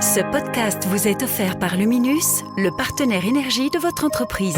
Ce podcast vous est offert par Luminus, le partenaire énergie de votre entreprise.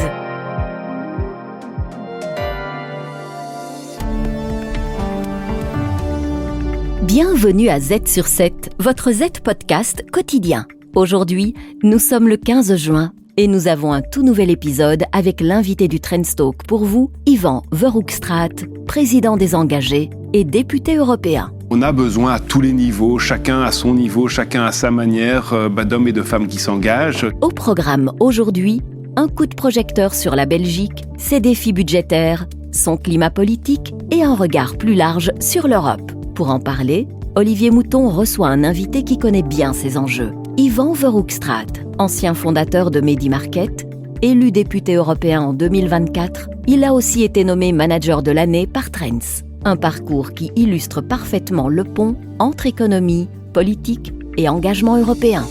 Bienvenue à Z sur 7, votre Z podcast quotidien. Aujourd'hui, nous sommes le 15 juin et nous avons un tout nouvel épisode avec l'invité du Trendstalk pour vous, Yvan Verhoekstraat, président des engagés et député européen. On a besoin à tous les niveaux, chacun à son niveau, chacun à sa manière, d'hommes et de femmes qui s'engagent. Au programme aujourd'hui, un coup de projecteur sur la Belgique, ses défis budgétaires, son climat politique et un regard plus large sur l'Europe. Pour en parler, Olivier Mouton reçoit un invité qui connaît bien ces enjeux. Yvan Verhoekstraat, ancien fondateur de Medi-Market, élu député européen en 2024, il a aussi été nommé manager de l'année par Trends. Un parcours qui illustre parfaitement le pont entre économie, politique et engagement européen.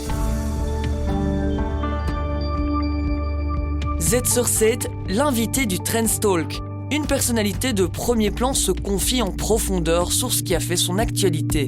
Z sur 7, l'invité du Trendstalk. Une personnalité de premier plan se confie en profondeur sur ce qui a fait son actualité.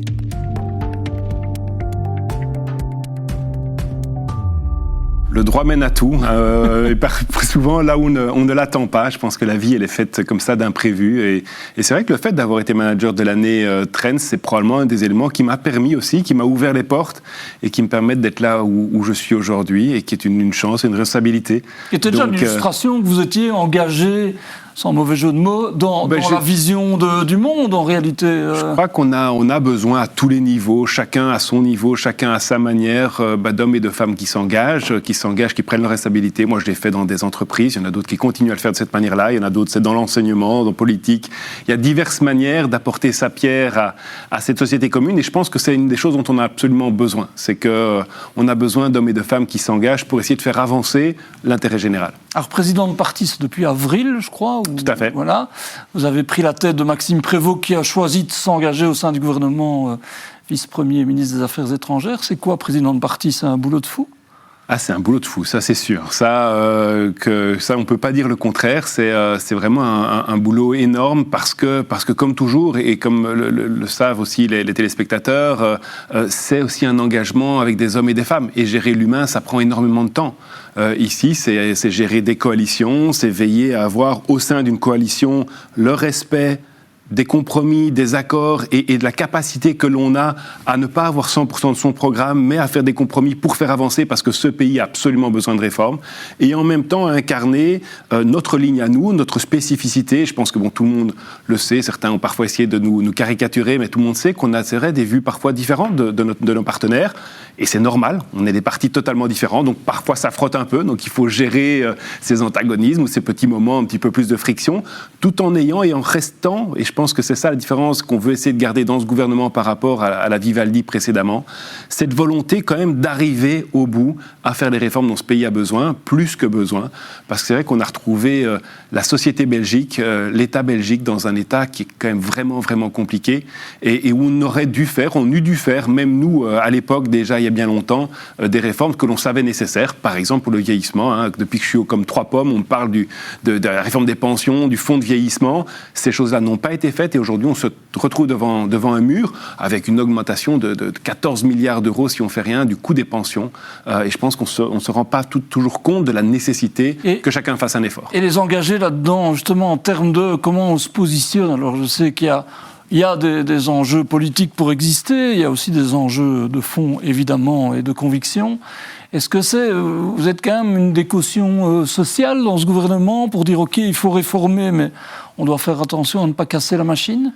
Le droit mène à tout, et souvent là où on ne l'attend pas. Je pense que la vie, elle est faite comme ça d'imprévus. Et c'est vrai que le fait d'avoir été manager de l'année Trends, c'est probablement un des éléments qui m'a permis aussi, qui m'a ouvert les portes et qui me permettent d'être là où je suis aujourd'hui et qui est une chance, une responsabilité. C'était déjà une illustration que vous étiez engagé, sans mauvais jeu de mots, dans la vision du monde, en réalité. Je crois qu'on a besoin à tous les niveaux, chacun à son niveau, chacun à sa manière, d'hommes et de femmes qui s'engagent, qui prennent leur responsabilité. Moi, je l'ai fait dans des entreprises. Il y en a d'autres qui continuent à le faire de cette manière-là. Il y en a d'autres, c'est dans l'enseignement, dans la politique. Il y a diverses manières d'apporter sa pierre à cette société commune. Et je pense que c'est une des choses dont on a absolument besoin. C'est qu'on a besoin d'hommes et de femmes qui s'engagent pour essayer de faire avancer l'intérêt général. Alors, président de parti, c'est depuis avril, je crois. Tout à fait. Voilà. Vous avez pris la tête de Maxime Prévost, qui a choisi de s'engager au sein du gouvernement, vice-premier ministre des Affaires étrangères. C'est quoi, président de parti? C'est un boulot de fou? Ah, c'est un boulot de fou, ça c'est sûr. Ça, on peut pas dire le contraire. C'est vraiment un boulot énorme parce que comme toujours et comme le savent aussi les téléspectateurs, c'est aussi un engagement avec des hommes et des femmes. Et gérer l'humain, ça prend énormément de temps. Ici, c'est gérer des coalitions, c'est veiller à avoir au sein d'une coalition le respect des compromis, des accords et de la capacité que l'on a à ne pas avoir 100% de son programme, mais à faire des compromis pour faire avancer parce que ce pays a absolument besoin de réformes. Et en même temps, incarner notre ligne à nous, notre spécificité. Je pense que tout le monde le sait. Certains ont parfois essayé de nous caricaturer, mais tout le monde sait qu'on a, c'est vrai, des vues parfois différentes de nos partenaires. Et c'est normal. On est des partis totalement différents. Donc parfois, ça frotte un peu. Donc il faut gérer ces antagonismes ou ces petits moments un petit peu plus de friction, tout en ayant et en restant, et je pense que c'est ça la différence qu'on veut essayer de garder dans ce gouvernement par rapport à la Vivaldi précédemment, cette volonté quand même d'arriver au bout à faire les réformes dont ce pays a besoin, plus que besoin, parce que c'est vrai qu'on a retrouvé la société belgique, l'État belgique dans un État qui est quand même vraiment, vraiment compliqué et où on eut dû faire, même nous, à l'époque déjà il y a bien longtemps, des réformes que l'on savait nécessaires, par exemple pour le vieillissement. Depuis que je suis comme trois pommes, on me parle de la réforme des pensions, du fonds de vieillissement. Ces choses-là n'ont pas été faites et aujourd'hui on se retrouve devant un mur avec une augmentation de 14 milliards d'euros si on ne fait rien du coût des pensions. Et je pense qu'on ne se rend pas toujours compte de la nécessité que chacun fasse un effort. Et les engager là-dedans, justement, en termes de comment on se positionne. Alors je sais qu'il y a des enjeux politiques pour exister, il y a aussi des enjeux de fond, évidemment, et de conviction. Est-ce que vous êtes quand même une des cautions sociales dans ce gouvernement pour dire, OK, il faut réformer, mais on doit faire attention à ne pas casser la machine ?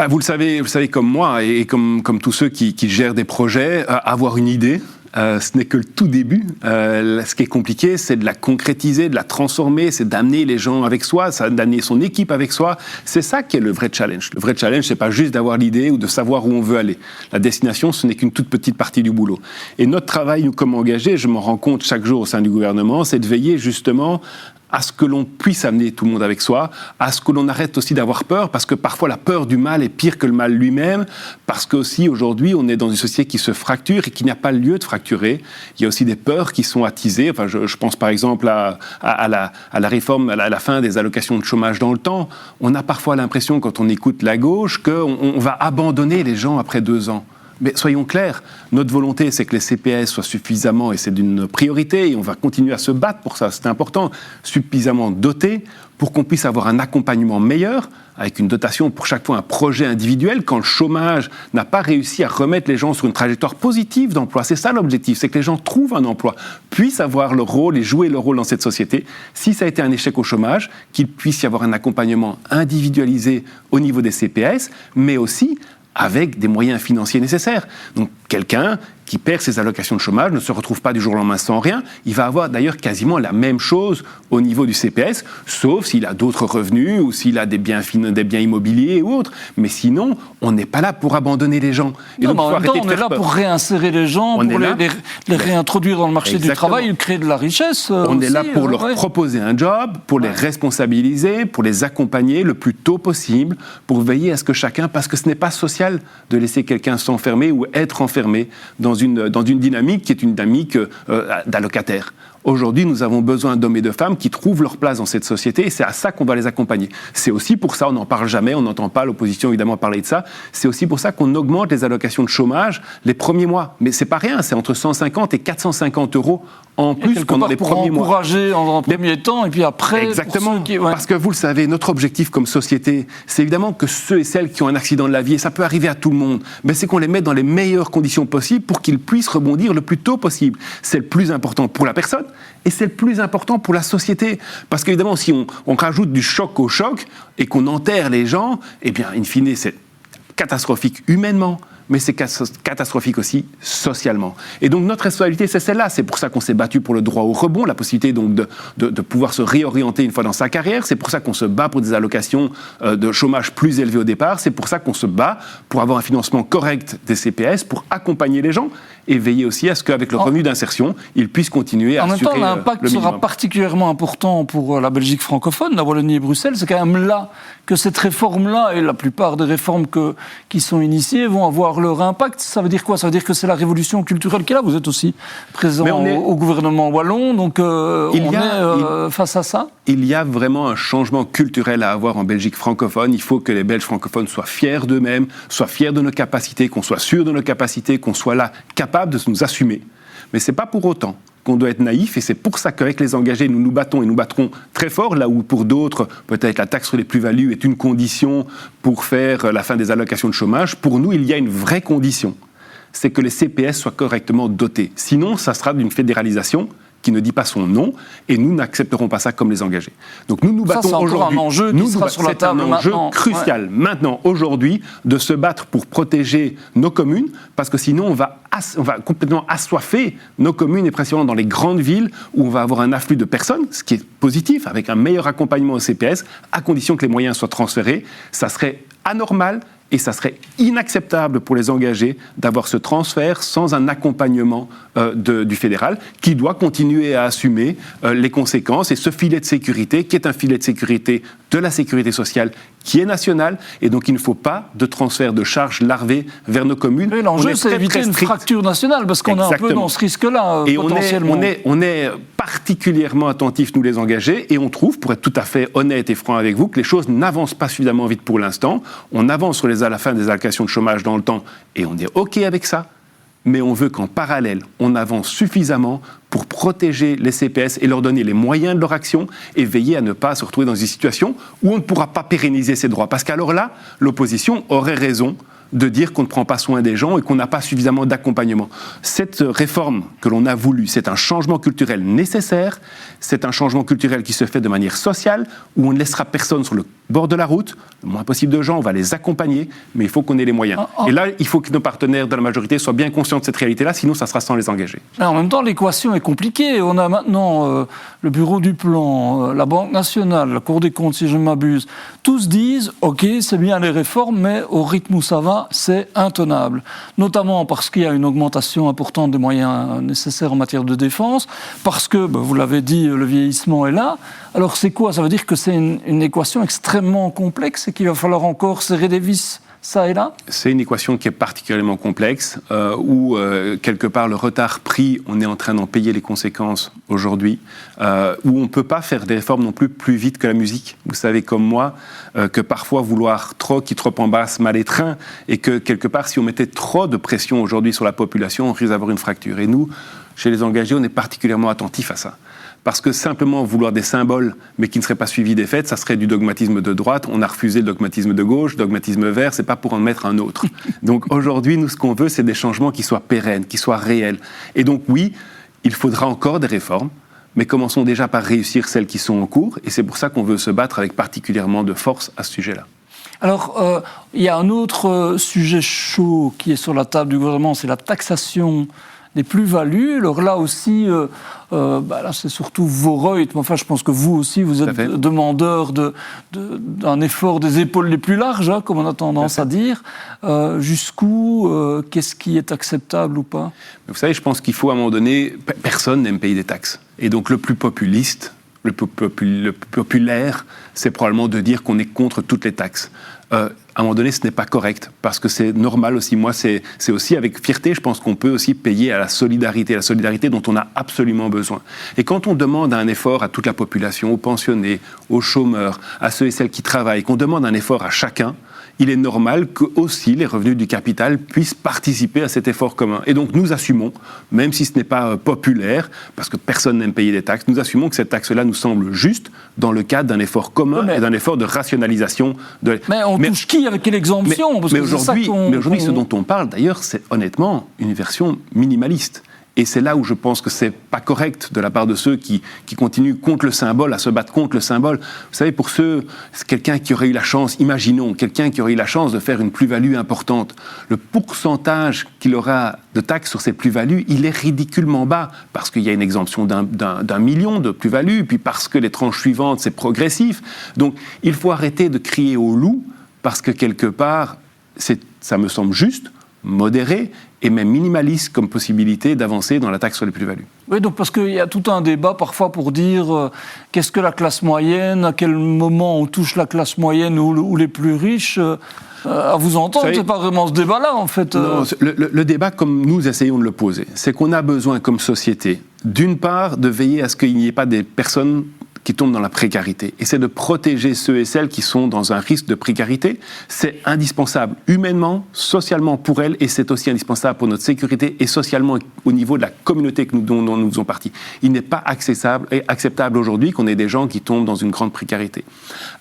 Vous le savez comme moi et comme tous ceux qui gèrent des projets, avoir une idée, ce n'est que le tout début. Ce qui est compliqué, c'est de la concrétiser, de la transformer, c'est d'amener les gens avec soi, d'amener son équipe avec soi. C'est ça qui est le vrai challenge. Le vrai challenge, c'est pas juste d'avoir l'idée ou de savoir où on veut aller. La destination, ce n'est qu'une toute petite partie du boulot. Et notre travail, nous, comme engagés, je m'en rends compte chaque jour au sein du gouvernement, c'est de veiller justement à ce que l'on puisse amener tout le monde avec soi, à ce que l'on arrête aussi d'avoir peur, parce que parfois la peur du mal est pire que le mal lui-même, parce qu'aussi aujourd'hui on est dans une société qui se fracture et qui n'a pas lieu de fracturer. Il y a aussi des peurs qui sont attisées. Je pense par exemple à la réforme, à la fin des allocations de chômage dans le temps. On a parfois l'impression, quand on écoute la gauche, qu'on va abandonner les gens après 2 ans. Mais soyons clairs, notre volonté, c'est que les CPS soient suffisamment, et c'est d'une priorité, et on va continuer à se battre pour ça, c'est important, suffisamment dotés pour qu'on puisse avoir un accompagnement meilleur, avec une dotation pour chaque fois un projet individuel, quand le chômage n'a pas réussi à remettre les gens sur une trajectoire positive d'emploi. C'est ça l'objectif, c'est que les gens trouvent un emploi, puissent avoir leur rôle et jouer leur rôle dans cette société. Si ça a été un échec au chômage, qu'il puisse y avoir un accompagnement individualisé au niveau des CPS, mais aussi avec des moyens financiers nécessaires. Donc quelqu'un qui perd ses allocations de chômage ne se retrouve pas du jour au lendemain sans rien. Il va avoir d'ailleurs quasiment la même chose au niveau du CPS, sauf s'il a d'autres revenus ou s'il a des biens immobiliers ou autres. Mais sinon, on n'est pas là pour abandonner les gens. Et non, donc, en même temps, on est là pour réinsérer les gens, pour les réintroduire dans le marché du travail, créer de la richesse. On est là pour leur proposer un job, pour les responsabiliser, pour les accompagner le plus tôt possible, pour veiller à ce que chacun, parce que ce n'est pas social de laisser quelqu'un s'enfermer ou être enfermé dans une dynamique qui est une dynamique d'allocataire. Aujourd'hui, nous avons besoin d'hommes et de femmes qui trouvent leur place dans cette société et c'est à ça qu'on va les accompagner. C'est aussi pour ça, on n'en parle jamais, on n'entend pas l'opposition évidemment parler de ça, c'est aussi pour ça qu'on augmente les allocations de chômage les premiers mois. Mais c'est pas rien, c'est entre 150 et 450 € en plus pendant les premiers mois. Pour encourager en premier temps et puis après... Exactement, parce que vous le savez, notre objectif comme société, c'est évidemment que ceux et celles qui ont un accident de la vie, et ça peut arriver à tout le monde, mais c'est qu'on les mette dans les meilleures conditions possibles pour qu'ils puissent rebondir le plus tôt possible. C'est le plus important pour la personne, et c'est le plus important pour la société. Parce qu'évidemment, si on rajoute du choc au choc et qu'on enterre les gens, eh bien, in fine, c'est catastrophique humainement, mais c'est catastrophique aussi socialement. Et donc notre responsabilité, c'est celle-là. C'est pour ça qu'on s'est battu pour le droit au rebond, la possibilité donc de pouvoir se réorienter une fois dans sa carrière. C'est pour ça qu'on se bat pour des allocations de chômage plus élevées au départ. C'est pour ça qu'on se bat pour avoir un financement correct des CPS, pour accompagner les gens et veiller aussi à ce qu'avec le revenu d'insertion, ils puissent continuer à assurer le minimum. En même temps, l'impact sera particulièrement important pour la Belgique francophone, la Wallonie et Bruxelles. C'est quand même là que cette réforme-là, et la plupart des réformes qui sont initiées, vont avoir leur impact. Ça veut dire quoi ? Ça veut dire que c'est la révolution culturelle qui est là. Vous êtes aussi présent au gouvernement wallon, donc on est face à ça. Il y a vraiment un changement culturel à avoir en Belgique francophone. Il faut que les Belges francophones soient fiers d'eux-mêmes, soient fiers de nos capacités, qu'on soit sûr de nos capacités, qu'on soit là capable de nous assumer. Mais ce n'est pas pour autant qu'on doit être naïf, et c'est pour ça qu'avec les engagés, nous nous battons, et nous battrons très fort, là où pour d'autres, peut-être la taxe sur les plus-values est une condition pour faire la fin des allocations de chômage. Pour nous, il y a une vraie condition, c'est que les CPS soient correctement dotés. Sinon, ça sera d'une fédéralisation qui ne dit pas son nom, et nous n'accepterons pas ça comme les engagés. Donc nous nous battons aujourd'hui. C'est un enjeu crucial, maintenant, aujourd'hui, de se battre pour protéger nos communes, parce que sinon on va complètement assoiffer nos communes, et précisément dans les grandes villes, où on va avoir un afflux de personnes, ce qui est positif, avec un meilleur accompagnement au CPS, à condition que les moyens soient transférés. Ça serait anormal, et ça serait inacceptable pour les engagés d'avoir ce transfert sans un accompagnement du fédéral, qui doit continuer à assumer les conséquences, et ce filet de sécurité, qui est un filet de sécurité de la sécurité sociale, qui est national, et donc il ne faut pas de transfert de charges larvées vers nos communes. Et l'enjeu, c'est éviter une fracture nationale, parce qu'on est un peu dans ce risque-là, et potentiellement. On est particulièrement attentifs, nous les engagés, et on trouve, pour être tout à fait honnête et franc avec vous, que les choses n'avancent pas suffisamment vite pour l'instant. On avance sur à la fin des allocations de chômage dans le temps, et on est OK avec ça, mais on veut qu'en parallèle, on avance suffisamment pour protéger les CPS et leur donner les moyens de leur action, et veiller à ne pas se retrouver dans une situation où on ne pourra pas pérenniser ces droits. Parce qu'alors là, l'opposition aurait raison de dire qu'on ne prend pas soin des gens et qu'on n'a pas suffisamment d'accompagnement. Cette réforme que l'on a voulu, c'est un changement culturel nécessaire, c'est un changement culturel qui se fait de manière sociale, où on ne laissera personne sur le bord de la route, le moins possible de gens, on va les accompagner, mais il faut qu'on ait les moyens. Et là, il faut que nos partenaires de la majorité soient bien conscients de cette réalité-là, sinon ça sera sans les engager. En même temps, l'équation est compliquée. On a maintenant le Bureau du Plan, la Banque nationale, la Cour des comptes, si je ne m'abuse. Tous disent, OK, c'est bien les réformes, mais au rythme où ça va, c'est intenable. Notamment parce qu'il y a une augmentation importante des moyens nécessaires en matière de défense, parce que, vous l'avez dit, le vieillissement est là. Alors c'est quoi ? Ça veut dire que c'est une équation extrêmement complexe et qu'il va falloir encore serrer des vis ça et là? C'est une équation qui est particulièrement complexe, où quelque part le retard pris, on est en train d'en payer les conséquences aujourd'hui, où on ne peut pas faire des réformes non plus vite que la musique. Vous savez comme moi que parfois vouloir trop qui trop embasse mal les trains, et que quelque part si on mettait trop de pression aujourd'hui sur la population, on risque d'avoir une fracture. Et nous, chez les engagés, on est particulièrement attentifs à ça. Parce que simplement vouloir des symboles, mais qui ne seraient pas suivis des faits, ça serait du dogmatisme de droite. On a refusé le dogmatisme de gauche, le dogmatisme vert, c'est pas pour en mettre un autre. Donc aujourd'hui, nous, ce qu'on veut, c'est des changements qui soient pérennes, qui soient réels. Et donc oui, il faudra encore des réformes, mais commençons déjà par réussir celles qui sont en cours. Et c'est pour ça qu'on veut se battre avec particulièrement de force à ce sujet-là. Alors, il y a un autre sujet chaud qui est sur la table du gouvernement, c'est la taxation des plus-values. Alors là aussi, là, c'est surtout vos Reut, mais enfin, je pense que vous aussi, vous êtes demandeur d'un effort des épaules les plus larges, hein, comme on a tendance à dire. Jusqu'où, qu'est-ce qui est acceptable ou pas? Vous savez, je pense qu'il faut à un moment donné, personne n'aime payer des taxes. Et donc le plus populiste, le plus populaire, c'est probablement de dire qu'on est contre toutes les taxes. À un moment donné, ce n'est pas correct, parce que c'est normal aussi. Moi, c'est aussi avec fierté, je pense qu'on peut aussi payer à la solidarité dont on a absolument besoin. Et quand on demande un effort à toute la population, aux pensionnés, aux chômeurs, à ceux et celles qui travaillent, qu'on demande un effort à chacun, il est normal que aussi les revenus du capital puissent participer à cet effort commun. Et donc nous assumons, même si ce n'est pas populaire, parce que personne n'aime payer des taxes, nous assumons que cette taxe-là nous semble juste dans le cadre d'un effort commun et d'un effort de rationalisation. Mais on touche qui avec quelle exemption? Mais aujourd'hui, ce dont on parle d'ailleurs, c'est honnêtement une version minimaliste. Et c'est là où je pense que c'est pas correct de la part de ceux qui continuent contre le symbole, à se battre contre le symbole. Vous savez, pour ceux, c'est quelqu'un qui aurait eu la chance, imaginons, quelqu'un qui aurait eu la chance de faire une plus-value importante, le pourcentage qu'il aura de taxes sur cette plus-value, il est ridiculement bas, parce qu'il y a une exemption d'un million de plus-value, puis parce que les tranches suivantes, c'est progressif. Donc, il faut arrêter de crier au loup, parce que quelque part, ça me semble juste, modéré et même minimaliste comme possibilité d'avancer dans la taxe sur les plus-values. Oui, donc parce qu'il y a tout un débat parfois pour dire qu'est-ce que la classe moyenne, à quel moment on touche la classe moyenne ou les plus riches. À vous entendre, c'est pas vraiment ce débat-là en fait. Non, le débat comme nous essayons de le poser, c'est qu'on a besoin comme société, d'une part, de veiller à ce qu'il n'y ait pas des personnes qui tombent dans la précarité. Et c'est de protéger ceux et celles qui sont dans un risque de précarité. C'est indispensable humainement, socialement pour elles, et c'est aussi indispensable pour notre sécurité et socialement au niveau de la communauté dont nous faisons partie. Il n'est pas acceptable aujourd'hui qu'on ait des gens qui tombent dans une grande précarité.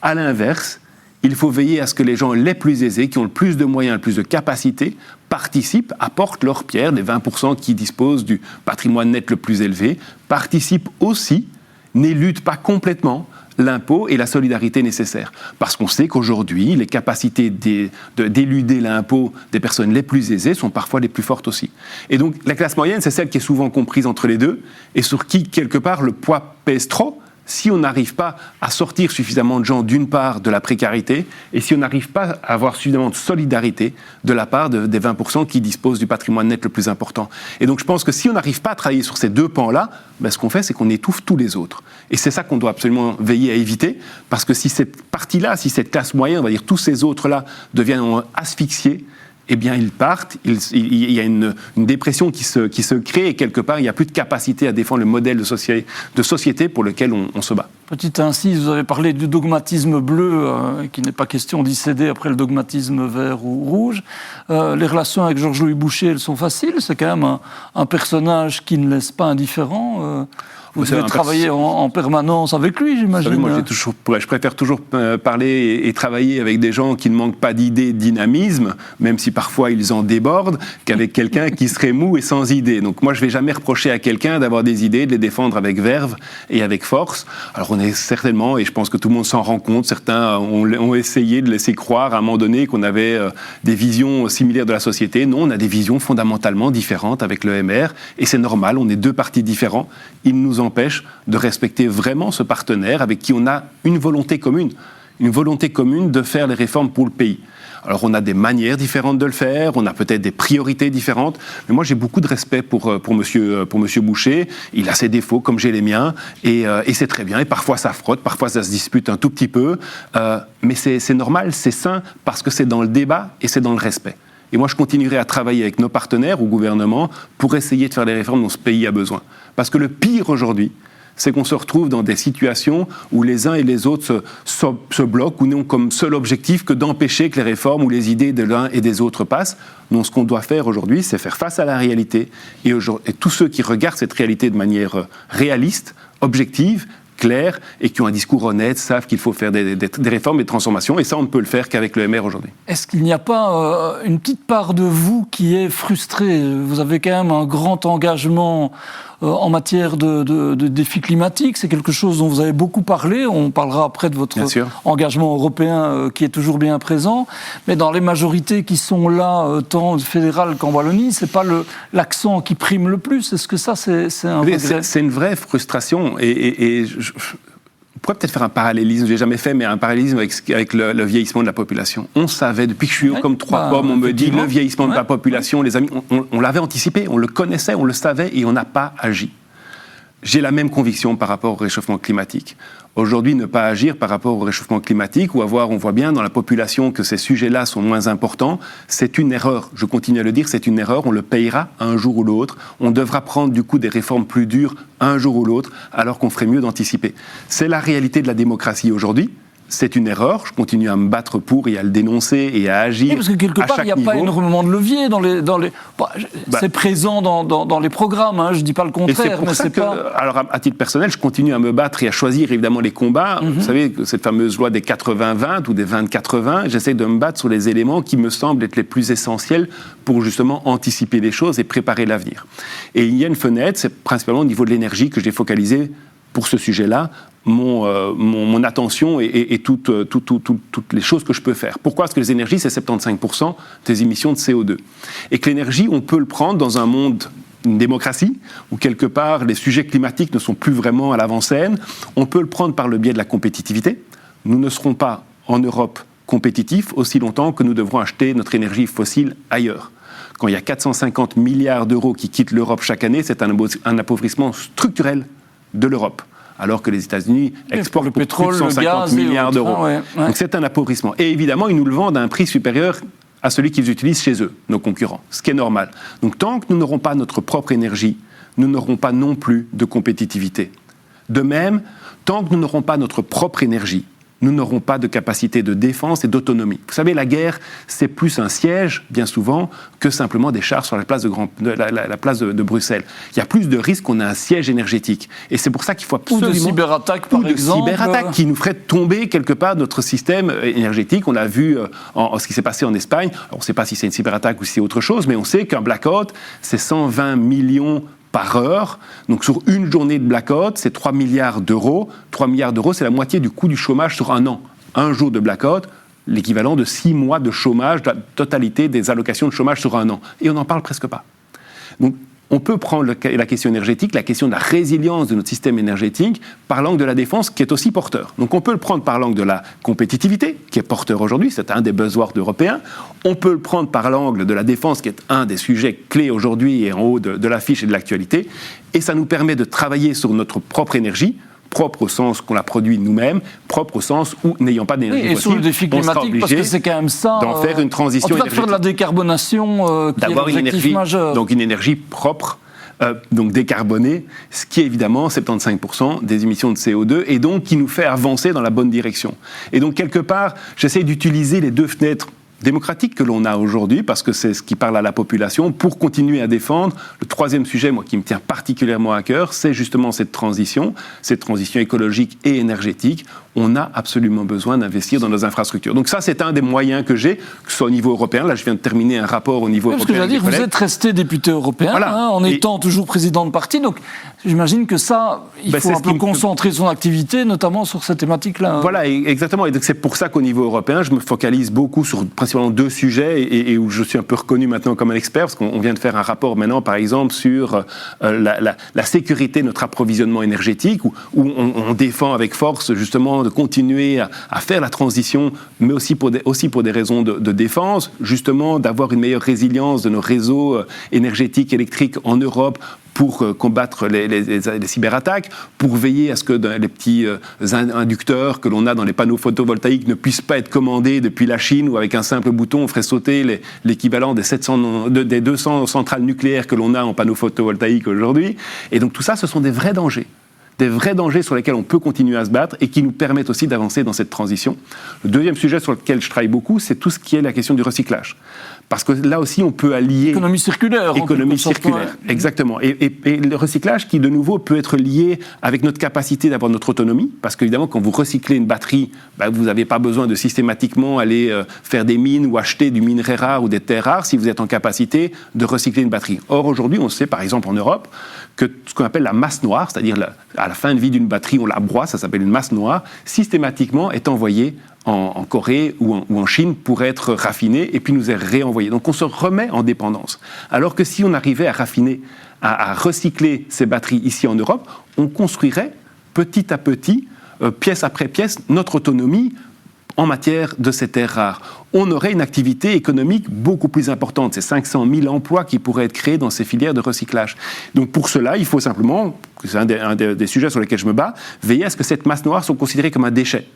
À l'inverse, il faut veiller à ce que les gens les plus aisés, qui ont le plus de moyens, le plus de capacités, participent, apportent leur pierre, les 20% qui disposent du patrimoine net le plus élevé, participent aussi, n'éludent pas complètement l'impôt et la solidarité nécessaires. Parce qu'on sait qu'aujourd'hui, les capacités d'éluder l'impôt des personnes les plus aisées sont parfois les plus fortes aussi. Et donc, la classe moyenne, c'est celle qui est souvent comprise entre les deux, et sur qui, quelque part, le poids pèse trop, si on n'arrive pas à sortir suffisamment de gens, d'une part, de la précarité, et si on n'arrive pas à avoir suffisamment de solidarité de la part des 20% qui disposent du patrimoine net le plus important. Et donc je pense que si on n'arrive pas à travailler sur ces deux pans-là, ce qu'on fait, c'est qu'on étouffe tous les autres. Et c'est ça qu'on doit absolument veiller à éviter, parce que si cette partie-là, si cette classe moyenne, on va dire tous ces autres-là, deviennent asphyxiés, eh bien, ils partent, il y a une dépression qui se crée, et quelque part, il n'y a plus de capacité à défendre le modèle de société pour lequel on se bat. Petite incise, vous avez parlé du dogmatisme bleu, qui n'est pas question d'y céder après le dogmatisme vert ou rouge. Les relations avec Georges-Louis Boucher, elles sont faciles, c'est quand même un personnage qui ne laisse pas indifférent. Vous devez travailler en permanence avec lui, j'imagine. Moi, je préfère toujours parler et travailler avec des gens qui ne manquent pas d'idées, de dynamisme, même si parfois ils en débordent, qu'avec quelqu'un qui serait mou et sans idées. Donc moi, je ne vais jamais reprocher à quelqu'un d'avoir des idées, de les défendre avec verve et avec force. Alors on est certainement, et je pense que tout le monde s'en rend compte, certains ont essayé de laisser croire à un moment donné qu'on avait des visions similaires de la société. Non, on a des visions fondamentalement différentes avec le MR, et c'est normal, on est deux partis différents. Il nous empêche de respecter vraiment ce partenaire avec qui on a une volonté commune de faire les réformes pour le pays. Alors on a des manières différentes de le faire, on a peut-être des priorités différentes, mais moi j'ai beaucoup de respect pour monsieur Boucher. Il a ses défauts comme j'ai les miens, et c'est très bien, et parfois ça frotte, parfois ça se dispute un tout petit peu, mais c'est normal, c'est sain, parce que c'est dans le débat et c'est dans le respect. Et moi, je continuerai à travailler avec nos partenaires au gouvernement pour essayer de faire les réformes dont ce pays a besoin. Parce que le pire aujourd'hui, c'est qu'on se retrouve dans des situations où les uns et les autres se bloquent ou n'ont comme seul objectif que d'empêcher que les réformes ou les idées de l'un et des autres passent. Donc, ce qu'on doit faire aujourd'hui, c'est faire face à la réalité. Et tous ceux qui regardent cette réalité de manière réaliste, objective, clairs et qui ont un discours honnête, savent qu'il faut faire des réformes et des transformations, et ça, on ne peut le faire qu'avec le MR aujourd'hui. Est-ce qu'il n'y a pas une petite part de vous qui est frustrée ? Vous avez quand même un grand engagement en matière de défis climatiques, c'est quelque chose dont vous avez beaucoup parlé, on parlera après de votre engagement européen qui est toujours bien présent, mais dans les majorités qui sont là, tant fédérales qu'en Wallonie, c'est pas l'accent qui prime le plus. Est-ce que ça, c'est un regret ? C'est une vraie frustration, et on pourrait peut-être faire un parallélisme, je l'ai jamais fait, mais un parallélisme avec le vieillissement de la population. On savait, depuis que je suis comme trois pommes, on me dit le vieillissement de la population, les amis, on l'avait anticipé, on le connaissait, on le savait, et on n'a pas agi. J'ai la même conviction par rapport au réchauffement climatique. Aujourd'hui, ne pas agir par rapport au réchauffement climatique ou on voit bien dans la population que ces sujets-là sont moins importants, c'est une erreur. Je continue à le dire, c'est une erreur, on le payera un jour ou l'autre. On devra prendre du coup des réformes plus dures un jour ou l'autre, alors qu'on ferait mieux d'anticiper. C'est la réalité de la démocratie aujourd'hui. C'est une erreur, je continue à me battre pour et à le dénoncer et à agir. Oui, parce que quelque part, il n'y a pas énormément de levier dans les. C'est présent dans les programmes, hein, je ne dis pas le contraire. Mais c'est pas... Alors, à titre personnel, je continue à me battre et à choisir évidemment les combats. Vous savez, cette fameuse loi des 80-20 ou des 20-80, j'essaie de me battre sur les éléments qui me semblent être les plus essentiels pour justement anticiper les choses et préparer l'avenir. Et il y a une fenêtre, c'est principalement au niveau de l'énergie que j'ai focalisé pour ce sujet-là, mon attention et toutes les choses que je peux faire. Pourquoi ? Parce que les énergies, c'est 75% des émissions de CO2. Et que l'énergie, on peut le prendre dans un monde, une démocratie, où quelque part, les sujets climatiques ne sont plus vraiment à l'avant-scène. On peut le prendre par le biais de la compétitivité. Nous ne serons pas, en Europe, compétitifs aussi longtemps que nous devrons acheter notre énergie fossile ailleurs. Quand il y a 450 milliards d'euros qui quittent l'Europe chaque année, c'est un appauvrissement structurel de l'Europe, alors que les États-Unis exportent le pétrole, plus de 150 milliards d'euros. Donc c'est un appauvrissement. Et évidemment, ils nous le vendent à un prix supérieur à celui qu'ils utilisent chez eux, nos concurrents, ce qui est normal. Donc tant que nous n'aurons pas notre propre énergie, nous n'aurons pas non plus de compétitivité. De même, tant que nous n'aurons pas notre propre énergie, nous n'aurons pas de capacité de défense et d'autonomie. Vous savez, la guerre, c'est plus un siège, bien souvent, que simplement des chars sur la place de Bruxelles. Il y a plus de risques qu'on ait un siège énergétique. Et c'est pour ça qu'il faut absolument... Ou de cyberattaques, par exemple. Ou de cyberattaques qui nous feraient tomber quelque part notre système énergétique. On l'a vu ce qui s'est passé en Espagne. Alors, on ne sait pas si c'est une cyberattaque ou si c'est autre chose, mais on sait qu'un blackout, c'est 120 millions par heure. Donc sur une journée de blackout, c'est 3 milliards d'euros. 3 milliards d'euros, c'est la moitié du coût du chômage sur un an. Un jour de blackout, l'équivalent de 6 mois de chômage, de la totalité des allocations de chômage sur un an. Et on n'en parle presque pas. Donc on peut prendre la question énergétique, la question de la résilience de notre système énergétique par l'angle de la défense qui est aussi porteur. Donc on peut le prendre par l'angle de la compétitivité qui est porteur aujourd'hui, c'est un des buzzwords européens. On peut le prendre par l'angle de la défense qui est un des sujets clés aujourd'hui et en haut de l'affiche et de l'actualité. Et ça nous permet de travailler sur notre propre énergie, propre au sens qu'on la produit nous-mêmes, propre au sens où, n'ayant pas d'énergie fossile, et sur le défi climatique, parce que c'est quand même ça... d'en faire une transition énergétique. En tout cas, de faire de la décarbonation qui est l'objectif majeur. Donc une énergie propre, donc décarbonée, ce qui est évidemment 75% des émissions de CO2, et donc qui nous fait avancer dans la bonne direction. Et donc, quelque part, j'essaie d'utiliser les deux fenêtres démocratique que l'on a aujourd'hui, parce que c'est ce qui parle à la population, pour continuer à défendre. Le troisième sujet, moi, qui me tient particulièrement à cœur, c'est justement cette transition écologique et énergétique. On a absolument besoin d'investir dans nos infrastructures. Donc ça, c'est un des moyens que j'ai, que ce soit au niveau européen. Là, je viens de terminer un rapport au niveau européen. Parce que j'allais dire, vous êtes resté député européen, en étant toujours président de parti, donc j'imagine que ça, il faut un peu concentrer son activité, notamment sur cette thématique-là. Voilà, exactement. Et donc c'est pour ça qu'au niveau européen, je me focalise beaucoup sur principalement deux sujets et où je suis un peu reconnu maintenant comme un expert, parce qu'on vient de faire un rapport maintenant, par exemple, sur la sécurité de notre approvisionnement énergétique, où on défend avec force, justement, important de continuer à faire la transition, mais aussi pour des raisons de défense, justement d'avoir une meilleure résilience de nos réseaux énergétiques, électriques en Europe, pour combattre les cyberattaques, pour veiller à ce que les petits inducteurs que l'on a dans les panneaux photovoltaïques ne puissent pas être commandés depuis la Chine, où avec un simple bouton on ferait sauter l'équivalent des 200 centrales nucléaires que l'on a en panneaux photovoltaïques aujourd'hui. Et donc tout ça, ce sont des vrais dangers sur lesquels on peut continuer à se battre et qui nous permettent aussi d'avancer dans cette transition. Le deuxième sujet sur lequel je travaille beaucoup, c'est tout ce qui est la question du recyclage. Parce que là aussi, on peut allier... Économie circulaire. Exactement. Et le recyclage qui, de nouveau, peut être lié avec notre capacité d'avoir notre autonomie. Parce qu'évidemment, quand vous recyclez une batterie, vous n'avez pas besoin de systématiquement aller faire des mines ou acheter du minerai rare ou des terres rares si vous êtes en capacité de recycler une batterie. Or, aujourd'hui, on sait, par exemple, en Europe, que ce qu'on appelle la masse noire, c'est-à-dire à la fin de vie d'une batterie, on la broie, ça s'appelle une masse noire, systématiquement est envoyée en Corée ou en Chine pour être raffiné et puis nous est réenvoyé. Donc on se remet en dépendance. Alors que si on arrivait à raffiner, à recycler ces batteries ici en Europe, on construirait petit à petit, pièce après pièce, notre autonomie en matière de ces terres rares. On aurait une activité économique beaucoup plus importante. C'est 500 000 emplois qui pourraient être créés dans ces filières de recyclage. Donc pour cela, il faut simplement, c'est un des sujets sur lesquels je me bats, veiller à ce que cette masse noire soit considérée comme un déchet.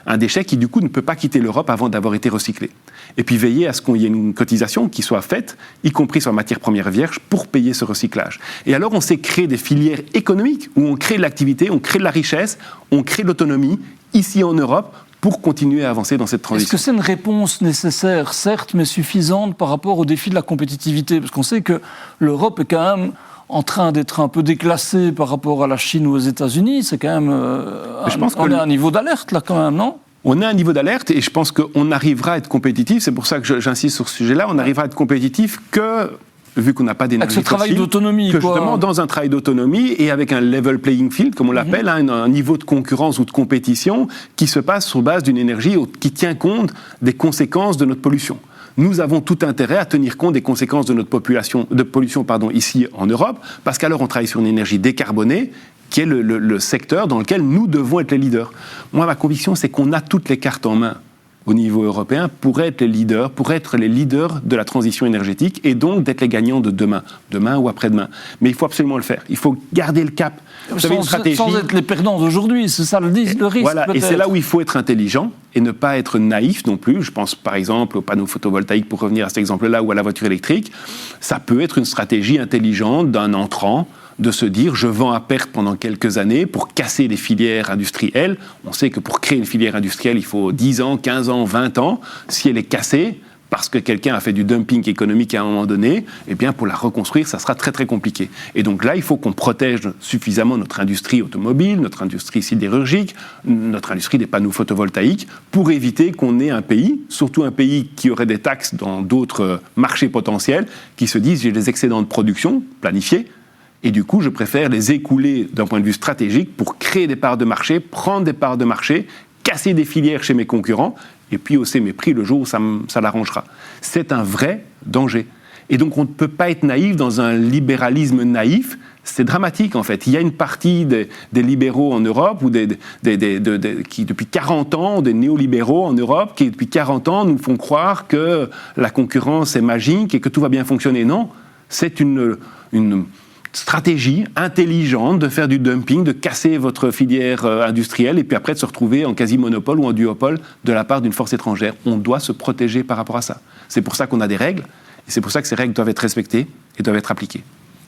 Un déchet qui, du coup, ne peut pas quitter l'Europe avant d'avoir été recyclé. Et puis veiller à ce qu'il y ait une cotisation qui soit faite, y compris sur la matière première vierge, pour payer ce recyclage. Et alors, on sait créer des filières économiques où on crée de l'activité, on crée de la richesse, on crée de l'autonomie, ici en Europe, pour continuer à avancer dans cette transition. Est-ce que c'est une réponse nécessaire, certes, mais suffisante par rapport au défi de la compétitivité ? Parce qu'on sait que l'Europe est quand même en train d'être un peu déclassée par rapport à la Chine ou aux États-Unis. C'est quand même... on est à un niveau d'alerte, là, quand même, non ? On a un niveau d'alerte et je pense qu'on arrivera à être compétitif. C'est pour ça que j'insiste sur ce sujet-là. On arrivera à être compétitif que, vu qu'on n'a pas d'énergie fossile, travail d'autonomie, que justement dans un travail d'autonomie et avec un level playing field, comme on l'appelle, un niveau de concurrence ou de compétition qui se passe sur base d'une énergie qui tient compte des conséquences de notre pollution. Nous avons tout intérêt à tenir compte des conséquences de notre pollution ici en Europe, parce qu'alors on travaille sur une énergie décarbonée, qui est le secteur dans lequel nous devons être les leaders. Moi, ma conviction, c'est qu'on a toutes les cartes en main au niveau européen pour être les leaders de la transition énergétique et donc d'être les gagnants de demain ou après-demain. Mais il faut absolument le faire. Il faut garder le cap. Vous savez, une stratégie... Sans être les perdants d'aujourd'hui, c'est ça le risque. Voilà, peut-être. Et c'est là où il faut être intelligent et ne pas être naïf non plus. Je pense par exemple aux panneaux photovoltaïques, pour revenir à cet exemple-là, ou à la voiture électrique. Ça peut être une stratégie intelligente d'un entrant, de se dire je vends à perte pendant quelques années pour casser les filières industrielles. On sait que pour créer une filière industrielle, il faut 10 ans, 15 ans, 20 ans. Si elle est cassée, parce que quelqu'un a fait du dumping économique à un moment donné, eh bien pour la reconstruire, ça sera très très compliqué. Et donc là, il faut qu'on protège suffisamment notre industrie automobile, notre industrie sidérurgique, notre industrie des panneaux photovoltaïques, pour éviter qu'on ait un pays, surtout un pays qui aurait des taxes dans d'autres marchés potentiels, qui se disent j'ai des excédents de production planifiés, et du coup, je préfère les écouler d'un point de vue stratégique pour créer des parts de marché, prendre des parts de marché, casser des filières chez mes concurrents, et puis hausser mes prix le jour où ça l'arrangera. C'est un vrai danger. Et donc, on ne peut pas être naïf dans un libéralisme naïf. C'est dramatique, en fait. Il y a une partie des libéraux en Europe, ou qui, depuis 40 ans, des néolibéraux en Europe, qui, depuis 40 ans, nous font croire que la concurrence est magique et que tout va bien fonctionner. Non, c'est une stratégie intelligente de faire du dumping, de casser votre filière industrielle et puis après de se retrouver en quasi-monopole ou en duopole de la part d'une force étrangère. On doit se protéger par rapport à ça. C'est pour ça qu'on a des règles et c'est pour ça que ces règles doivent être respectées et doivent être appliquées.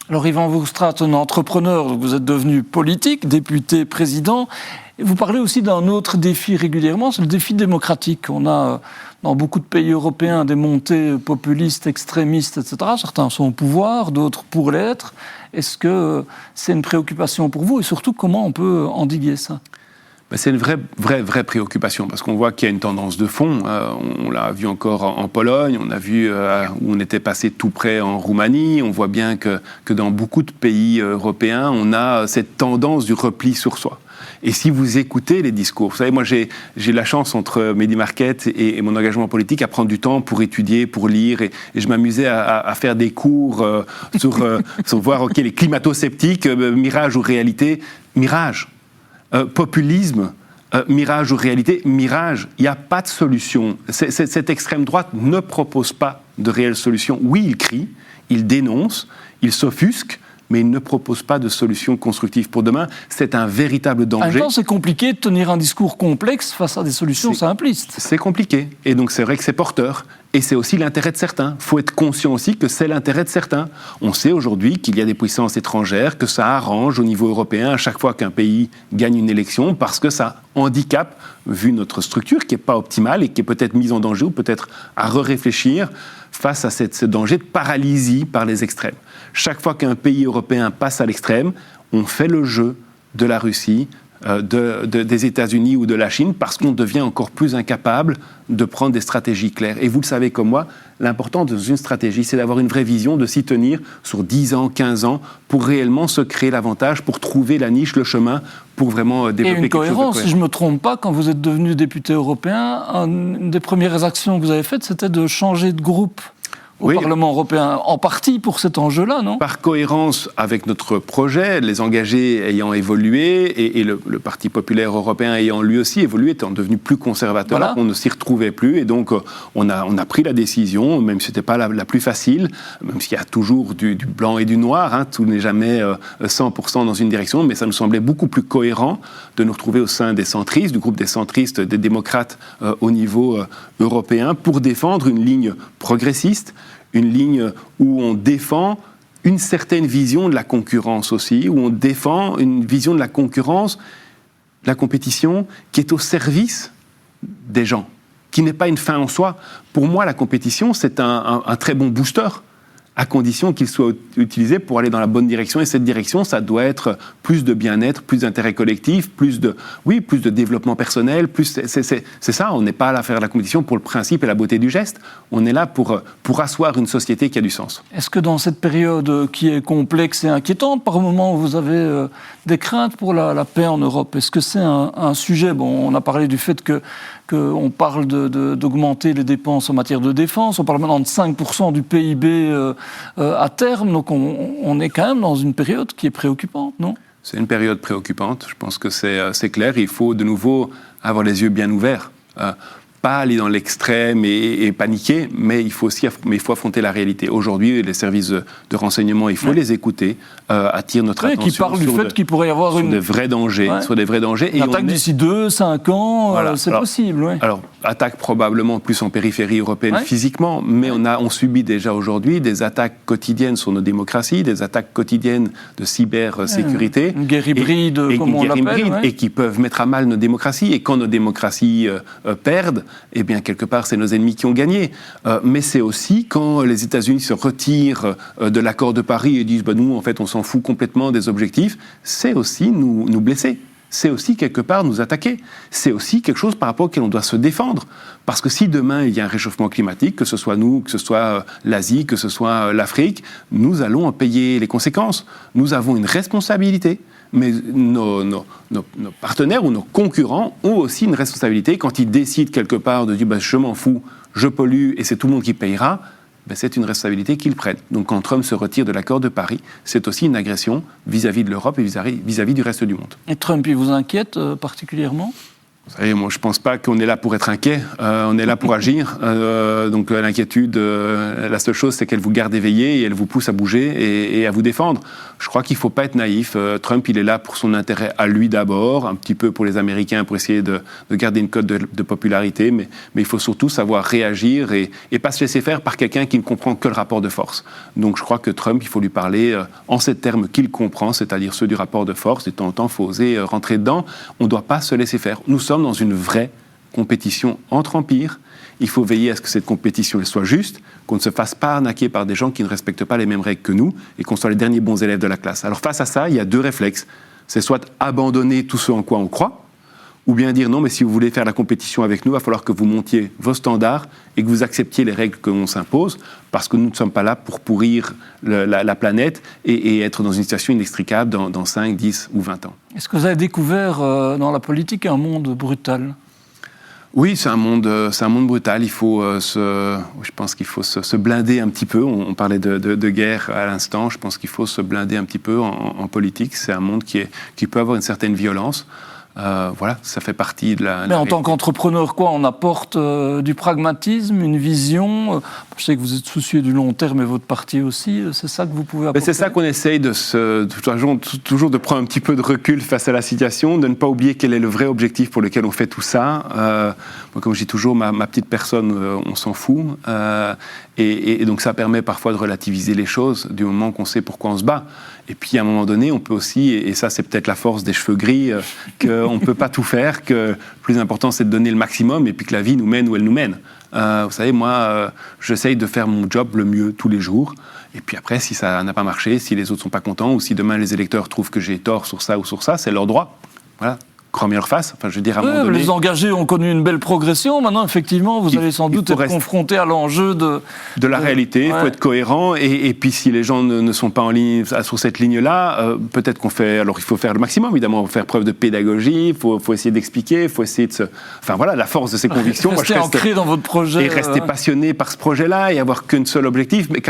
Alors Yvan Woerstraat, un entrepreneur, vous êtes devenu politique, député, président. Et vous parlez aussi d'un autre défi régulièrement, c'est le défi démocratique. On a dans beaucoup de pays européens des montées populistes, extrémistes, etc. Certains sont au pouvoir, d'autres pourraient l'être. Est-ce que c'est une préoccupation pour vous et surtout comment on peut endiguer ça ? C'est une vraie préoccupation parce qu'on voit qu'il y a une tendance de fond. On l'a vu encore en Pologne, on a vu où on était passé tout près en Roumanie. On voit bien que dans beaucoup de pays européens, on a cette tendance du repli sur soi. Et si vous écoutez les discours, vous savez, moi j'ai la chance entre Medi Market et mon engagement politique à prendre du temps pour étudier, pour lire, et je m'amusais à faire des cours sur voir les climato-sceptiques, mirage ou réalité. Mirage. Populisme, Mirage ou réalité? Mirage, il n'y a pas de solution. Cette extrême droite ne propose pas de réelle solution. Oui, il crie, il dénonce, il s'offusque, mais il ne propose pas de solution constructive pour demain. C'est un véritable danger. En même temps, c'est compliqué de tenir un discours complexe face à des solutions simplistes. C'est compliqué. Et donc, c'est vrai que c'est porteur. Et c'est aussi l'intérêt de certains. Il faut être conscient aussi que c'est l'intérêt de certains. On sait aujourd'hui qu'il y a des puissances étrangères, que ça arrange au niveau européen à chaque fois qu'un pays gagne une élection, parce que ça handicape, vu notre structure qui n'est pas optimale et qui est peut-être mise en danger ou peut-être à réfléchir face à ce danger de paralysie par les extrêmes. Chaque fois qu'un pays européen passe à l'extrême, on fait le jeu de la Russie, des États-Unis ou de la Chine, parce qu'on devient encore plus incapable de prendre des stratégies claires. Et vous le savez comme moi, l'important dans une stratégie, c'est d'avoir une vraie vision, de s'y tenir sur 10 ans, 15 ans, pour réellement se créer l'avantage, pour trouver la niche, le chemin, pour vraiment développer quelque chose de cohérent. Si je ne me trompe pas, quand vous êtes devenu député européen, une des premières actions que vous avez faites, c'était de changer de groupe au Parlement européen, en partie pour cet enjeu-là, non? Par cohérence avec notre projet, les engagés ayant évolué et le Parti populaire européen ayant lui aussi évolué, étant devenu plus conservateur, on ne s'y retrouvait plus. Et donc, on a pris la décision, même si ce n'était pas la plus facile, même s'il y a toujours du blanc et du noir, tout n'est jamais 100% dans une direction, mais ça nous semblait beaucoup plus cohérent de nous retrouver au sein des centristes, du groupe des centristes, des démocrates au niveau européen, pour défendre une ligne progressiste, une ligne où on défend une certaine vision de la concurrence aussi, où on défend une vision de la concurrence, de la compétition, qui est au service des gens, qui n'est pas une fin en soi. Pour moi, la compétition, c'est un très bon booster, à condition qu'il soit utilisé pour aller dans la bonne direction. Et cette direction, ça doit être plus de bien-être, plus d'intérêt collectif, plus de développement personnel. C'est ça, on n'est pas là à faire la compétition pour le principe et la beauté du geste. On est là pour asseoir une société qui a du sens. Est-ce que dans cette période qui est complexe et inquiétante, par moments vous avez des craintes pour la paix en Europe? Est-ce que c'est un sujet? On a parlé du fait qu'on parle d'augmenter les dépenses en matière de défense. On parle maintenant de 5% du PIB à terme. Donc on est quand même dans une période qui est préoccupante, non? C'est une période préoccupante. Je pense que c'est clair. Il faut de nouveau avoir les yeux bien ouverts. Pas aller dans l'extrême et paniquer, mais il faut affronter la réalité. Aujourd'hui, les services de renseignement, il faut les écouter, attirent notre attention qui parlent du fait qu'il pourrait y avoir sur des vrais dangers. Une attaque d'ici 2-5 ans, c'est possible. Ouais. Alors, attaque probablement plus en périphérie européenne physiquement, mais on subit déjà aujourd'hui des attaques quotidiennes sur nos démocraties, des attaques quotidiennes de cybersécurité. Une guerre hybride, comme on l'appelle. Et qui peuvent mettre à mal nos démocraties. Et quand nos démocraties perdent, eh bien, quelque part, c'est nos ennemis qui ont gagné. Mais c'est aussi quand les États-Unis se retirent de l'accord de Paris et disent nous, en fait, on s'en fout complètement des objectifs, c'est aussi nous blesser. C'est aussi, quelque part, nous attaquer. C'est aussi quelque chose par rapport auquel on doit se défendre. Parce que si demain, il y a un réchauffement climatique, que ce soit nous, que ce soit l'Asie, que ce soit l'Afrique, nous allons en payer les conséquences. Nous avons une responsabilité. Mais nos partenaires ou nos concurrents ont aussi une responsabilité quand ils décident quelque part de dire je m'en fous, je pollue et c'est tout le monde qui payera, c'est une responsabilité qu'ils prennent. Donc quand Trump se retire de l'accord de Paris, c'est aussi une agression vis-à-vis de l'Europe et vis-à-vis du reste du monde. Et Trump, il vous inquiète particulièrement ? Vous savez, moi, je ne pense pas qu'on est là pour être inquiet, on est là pour agir. Donc l'inquiétude, la seule chose, c'est qu'elle vous garde éveillé et elle vous pousse à bouger et à vous défendre. Je crois qu'il ne faut pas être naïf. Trump, il est là pour son intérêt à lui d'abord, un petit peu pour les Américains, pour essayer de garder une cote de popularité, mais il faut surtout savoir réagir et pas se laisser faire par quelqu'un qui ne comprend que le rapport de force. Donc je crois que Trump, il faut lui parler en ces termes qu'il comprend, c'est-à-dire ceux du rapport de force. De temps en temps, il faut oser rentrer dedans. On ne doit pas se laisser faire. Nous sommes dans une vraie compétition entre empires. Il faut veiller à ce que cette compétition soit juste, qu'on ne se fasse pas arnaquer par des gens qui ne respectent pas les mêmes règles que nous et qu'on soit les derniers bons élèves de la classe. Alors face à ça, il y a deux réflexes. C'est soit abandonner tout ce en quoi on croit, ou bien dire non, mais si vous voulez faire la compétition avec nous, il va falloir que vous montiez vos standards et que vous acceptiez les règles que l'on s'impose, parce que nous ne sommes pas là pour pourrir la planète et être dans une situation inextricable dans 5, 10 ou 20 ans. Est-ce que vous avez découvert dans la politique un monde brutal ? Oui, c'est un monde brutal. Je pense qu'il faut se blinder un petit peu. On parlait de guerre à l'instant. Je pense qu'il faut se blinder un petit peu en politique. C'est un monde qui peut avoir une certaine violence. Voilà, ça fait partie de la... Mais en tant qu'entrepreneur, quoi, on apporte du pragmatisme, une vision. Je sais que vous êtes soucieux du long terme et votre parti aussi. C'est ça que vous pouvez apporter? C'est ça qu'on essaye toujours de prendre un petit peu de recul face à la situation, de ne pas oublier quel est le vrai objectif pour lequel on fait tout ça. Moi, comme je dis toujours, ma petite personne, on s'en fout. Et donc ça permet parfois de relativiser les choses du moment qu'on sait pourquoi on se bat. Et puis à un moment donné, on peut aussi, et ça c'est peut-être la force des cheveux gris, qu'on ne peut pas tout faire, que le plus important c'est de donner le maximum et puis que la vie nous mène où elle nous mène. Vous savez, moi, j'essaye de faire mon job le mieux tous les jours. Et puis après, si ça n'a pas marché, si les autres ne sont pas contents, ou si demain les électeurs trouvent que j'ai tort sur ça ou sur ça, c'est leur droit. Voilà. Grand mieux leur face. Enfin, je veux dire, à un moment donné... Les engagés ont connu une belle progression. Maintenant, effectivement, vous allez sans doute être confronté à l'enjeu de la réalité. Il faut être cohérent. Et puis, si les gens ne sont pas en ligne sur cette ligne-là, peut-être qu'on fait... Alors, il faut faire le maximum, évidemment. Faire preuve de pédagogie. Il faut essayer d'expliquer. Il faut essayer de se... Enfin, voilà, la force de ces convictions. Rester ancré dans votre projet. Et rester passionné par ce projet-là et avoir qu'un seul objectif. Mais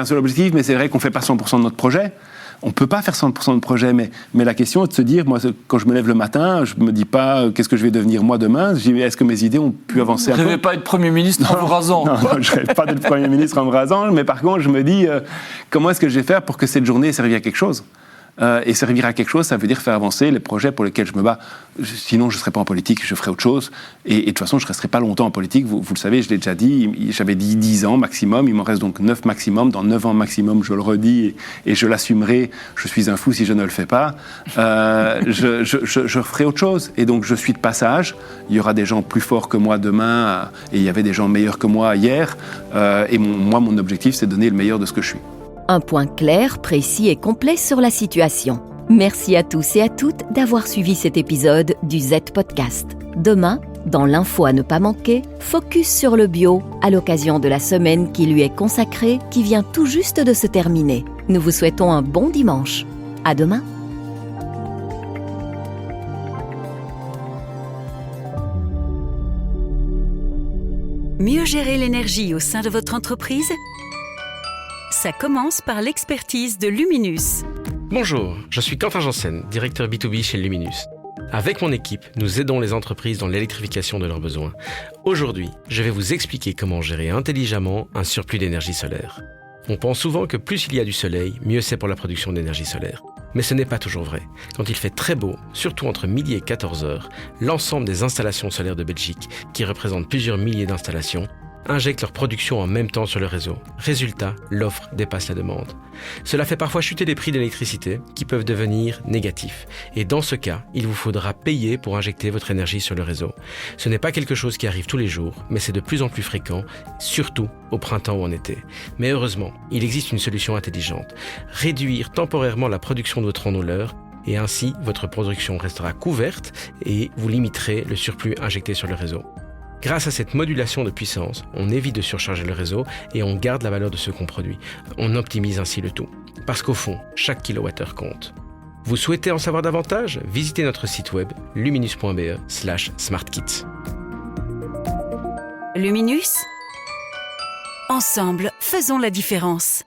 c'est vrai qu'on ne fait pas 100% de notre projet. On ne peut pas faire 100% de projet, mais la question est de se dire, moi, quand je me lève le matin, je ne me dis pas qu'est-ce que je vais devenir moi demain. Je dis, est-ce que mes idées ont pu avancer un peu ? Vous ne rêvez pas être Premier ministre en vous rasant. Non, je ne rêve pas d'être Premier ministre en me rasant, mais par contre, je me dis, comment est-ce que je vais faire pour que cette journée serve à quelque chose ? Et servir à quelque chose, ça veut dire faire avancer les projets pour lesquels je me bats. Sinon, je ne serais pas en politique, je ferais autre chose. Et de toute façon, je ne resterai pas longtemps en politique. Vous le savez, je l'ai déjà dit, j'avais dit 10 ans maximum, il m'en reste donc 9 maximum. Dans 9 ans maximum, je le redis et je l'assumerai. Je suis un fou si je ne le fais pas. Je ferai autre chose. Et donc, je suis de passage. Il y aura des gens plus forts que moi demain, et il y avait des gens meilleurs que moi hier. Et mon objectif, c'est de donner le meilleur de ce que je suis. Un point clair, précis et complet sur la situation. Merci à tous et à toutes d'avoir suivi cet épisode du Z-Podcast. Demain, dans l'info à ne pas manquer, focus sur le bio à l'occasion de la semaine qui lui est consacrée, qui vient tout juste de se terminer. Nous vous souhaitons un bon dimanche. À demain. Mieux gérer l'énergie au sein de votre entreprise ? Ça commence par l'expertise de Luminus. Bonjour, je suis Quentin Janssen, directeur B2B chez Luminus. Avec mon équipe, nous aidons les entreprises dans l'électrification de leurs besoins. Aujourd'hui, je vais vous expliquer comment gérer intelligemment un surplus d'énergie solaire. On pense souvent que plus il y a du soleil, mieux c'est pour la production d'énergie solaire. Mais ce n'est pas toujours vrai. Quand il fait très beau, surtout entre midi et 14h, l'ensemble des installations solaires de Belgique, qui représentent plusieurs milliers d'installations, injectent leur production en même temps sur le réseau. Résultat, l'offre dépasse la demande. Cela fait parfois chuter les prix d'électricité qui peuvent devenir négatifs. Et dans ce cas, il vous faudra payer pour injecter votre énergie sur le réseau. Ce n'est pas quelque chose qui arrive tous les jours, mais c'est de plus en plus fréquent, surtout au printemps ou en été. Mais heureusement, il existe une solution intelligente. Réduire temporairement la production de votre enrouleur et ainsi votre production restera couverte et vous limiterez le surplus injecté sur le réseau. Grâce à cette modulation de puissance, on évite de surcharger le réseau et on garde la valeur de ce qu'on produit. On optimise ainsi le tout. Parce qu'au fond, chaque kilowattheure compte. Vous souhaitez en savoir davantage ? Visitez notre site web luminus.be/smartkits. Luminus ? Ensemble, faisons la différence.